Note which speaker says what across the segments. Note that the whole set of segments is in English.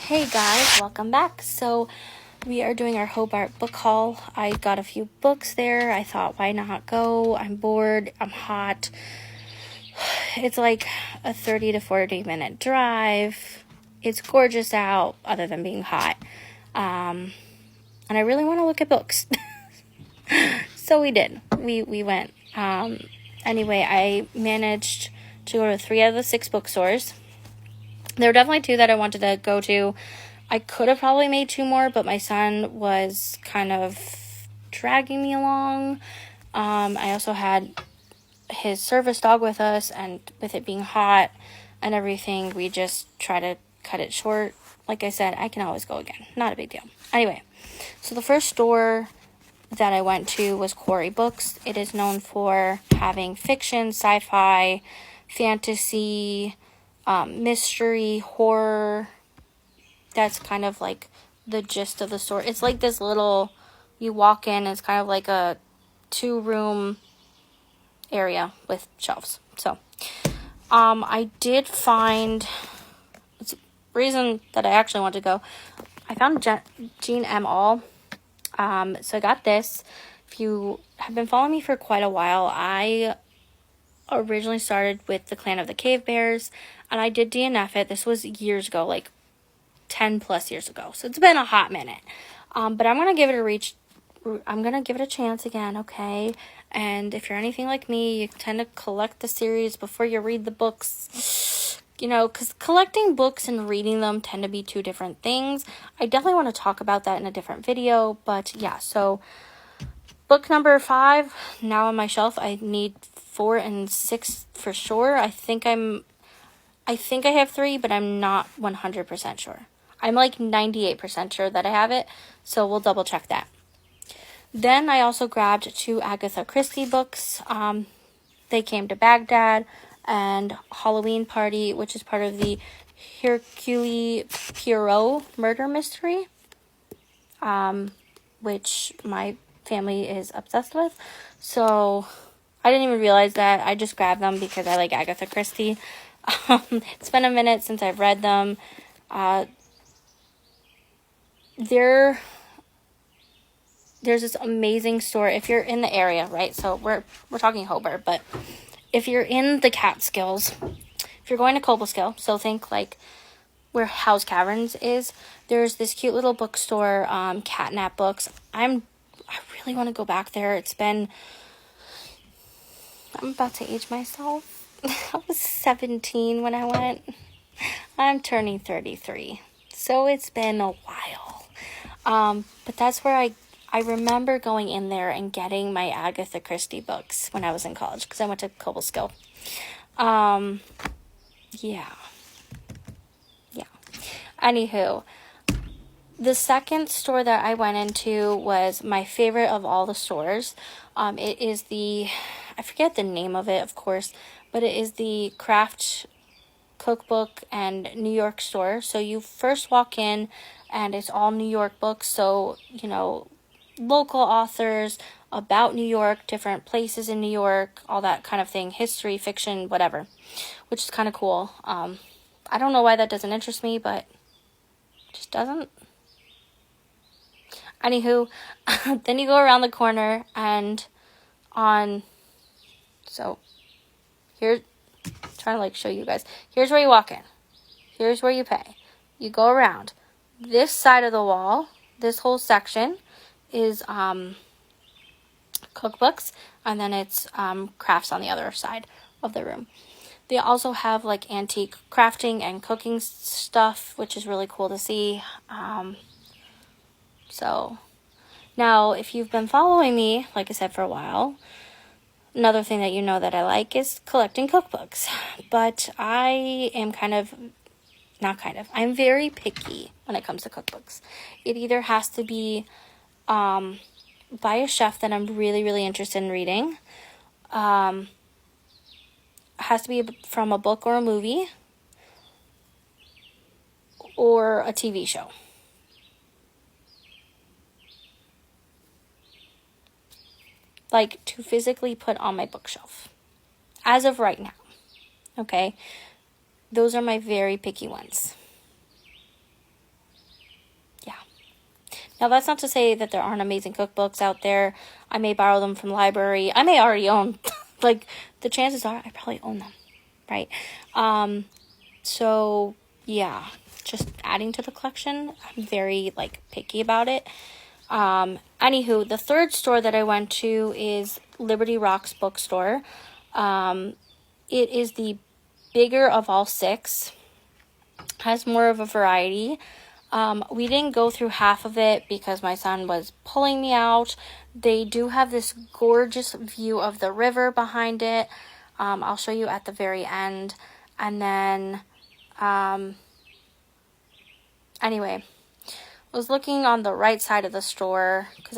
Speaker 1: Hey guys, welcome back. So we are doing our Hobart book haul. I got a few books there. I thought, why not go? I'm bored. I'm hot. It's like a 30 to 40 minute drive. It's gorgeous out, other than being hot. And I really want to look at books. So we did. We went. Anyway, I managed to go to 3 out of the 6 bookstores. There were definitely 2 that I wanted to go to. I could have probably made 2 more, but my son was kind of dragging me along. I also had his service dog with us, and with it being hot and everything, we just try to cut it short. Like I said, I can always go again. Not a big deal. Anyway, so the first store that I went to was Quarry Books. It is known for having fiction, sci-fi, fantasy, mystery, horror. That's kind of like the gist of the store. It's like this little, you walk in, it's kind of like a 2-room area with shelves. So, I did find, it's a reason that I actually want to go. I found Jean M. All. So I got this. If you have been following me for quite a while, I originally started with the Clan of the Cave Bears, and I did DNF it. This was years ago, like 10 plus years ago. So it's been a hot minute. But I'm going to give it I'm going to give it a chance again, okay? And if you're anything like me, you tend to collect the series before you read the books. You know, because collecting books and reading them tend to be 2 different things. I definitely want to talk about that in a different video. But yeah, so book number 5 now on my shelf. I need 4 and 6 for sure. I think I have 3, but I'm not 100% sure. I'm like 98% sure that I have it, so we'll double check that. Then I also grabbed 2 Agatha Christie books. They came to Baghdad and Halloween Party, which is part of the Hercule Poirot murder mystery, which my family is obsessed with. So I didn't even realize that. I just grabbed them because I like Agatha Christie. It's been a minute since I've read them. There's this amazing store if you're in the area, right? So we're talking Hobart, but if you're in the Catskills, if you're going to Cobleskill, so think like where House Caverns is, there's this cute little bookstore, Catnap Books. I really want to go back there. I'm about to age myself. I was 17 when I went. I'm turning 33. So it's been a while. But that's where I remember going in there and getting my Agatha Christie books when I was in college, because I went to Cobleskill. Yeah. Anywho, the second store that I went into was my favorite of all the stores. It is I forget the name of it, of course, but it is the Craft Cookbook and New York store. So you first walk in and it's all New York books. So, you know, local authors about New York, different places in New York, all that kind of thing, history, fiction, whatever, which is kind of cool. I don't know why that doesn't interest me, but it just doesn't. Anywho, then you go around the corner and so here, trying to like show you guys. Here's where you walk in. Here's where you pay. You go around. This side of the wall, this whole section is cookbooks, and then it's crafts on the other side of the room. They also have like antique crafting and cooking stuff, which is really cool to see. So now, if you've been following me, like I said, for a while, another thing that you know that I like is collecting cookbooks. But I am I'm very picky when it comes to cookbooks. It either has to be by a chef that I'm really, really interested in reading. Has to be from a book or a movie or a TV show. Like, to physically put on my bookshelf. As of right now. Okay? Those are my very picky ones. Now, that's not to say that there aren't amazing cookbooks out there. I may borrow them from the library. I may already own, like, the chances are I probably own them, right? So, yeah, just adding to the collection. I'm very, like, picky about it. Anywho, the third store that I went to is Liberty Rocks bookstore. It is the bigger of all 6. Has more of a variety. We didn't go through half of it because my son was pulling me out. They do have this gorgeous view of the river behind it. I'll show you at the very end. And then, anyway, I was looking on the right side of the store because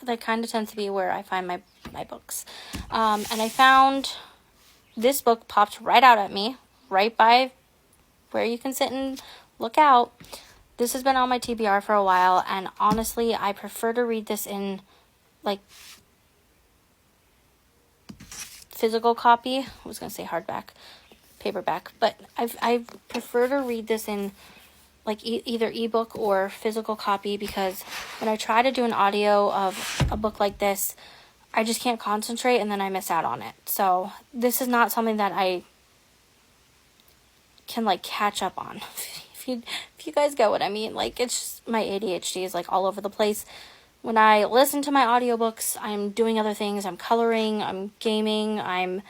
Speaker 1: that kind of tends to be where I find my books. And I found this book popped right out at me, right by where you can sit and look out. This has been on my TBR for a while, and honestly, I prefer to read this in, like, physical copy. I was going to say hardback, paperback, but I prefer to read this in, like, either ebook or physical copy, because when I try to do an audio of a book like this, I just can't concentrate, and then I miss out on it. So, this is not something that I can, like, catch up on. If you guys get what I mean, like, it's just my ADHD is, like, all over the place. When I listen to my audiobooks, I'm doing other things. I'm coloring, I'm gaming, I'm,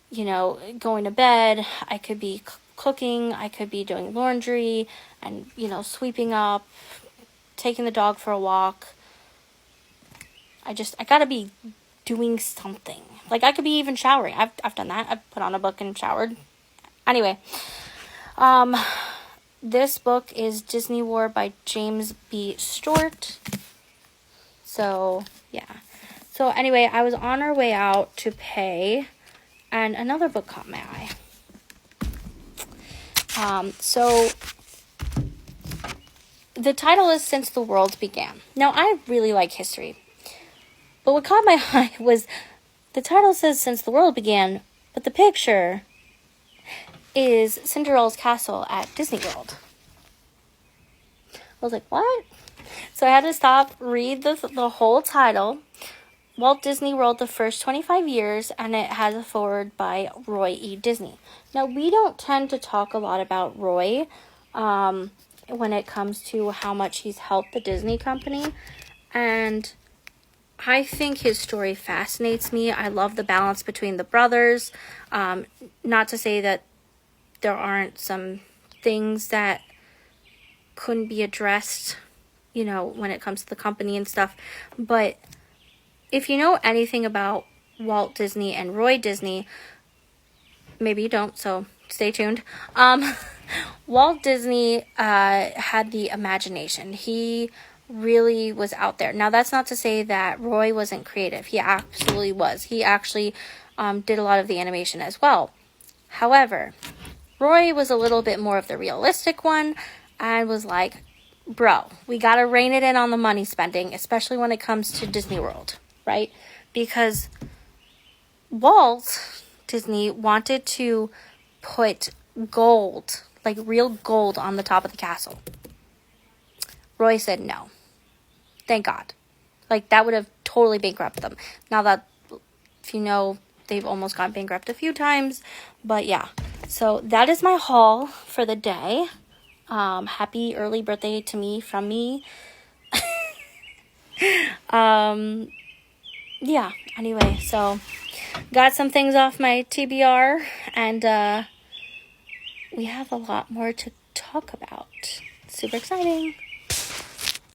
Speaker 1: going to bed. I could be cooking, I could be doing laundry and, sweeping up, taking the dog for a walk. I gotta be doing something. Like, I could be even showering. I've done that. I've put on a book and showered. Anyway, this book is Disney War by James B. Stewart. So, yeah. So, anyway, I was on our way out to pay, and another book caught my eye. So, the title is Since the World Began. Now, I really like history. But what caught my eye was the title says Since the World Began, but the picture is Cinderella's castle at Disney World. I was like, what? So I had to stop, read the whole title, Walt Disney World, the First 25 Years, and it has a foreword by Roy E. Disney. Now, we don't tend to talk a lot about Roy when it comes to how much he's helped the Disney company, and I think his story fascinates me. I love the balance between the brothers. Not to say that there aren't some things that couldn't be addressed, when it comes to the company and stuff. But if you know anything about Walt Disney and Roy Disney, maybe you don't, so stay tuned. Walt Disney had the imagination. He really was out there. Now, that's not to say that Roy wasn't creative. He absolutely was. He actually did a lot of the animation as well. However, Roy was a little bit more of the realistic one and was like, bro, we got to rein it in on the money spending, especially when it comes to Disney World, right? Because Walt Disney wanted to put gold, like real gold, on the top of the castle. Roy said no. Thank God. Like, that would have totally bankrupted them. Now that, if you know, they've almost gone bankrupt a few times. But yeah. So that is my haul for the day. Happy early birthday to me from me. Yeah. Anyway, so got some things off my TBR. And we have a lot more to talk about. Super exciting.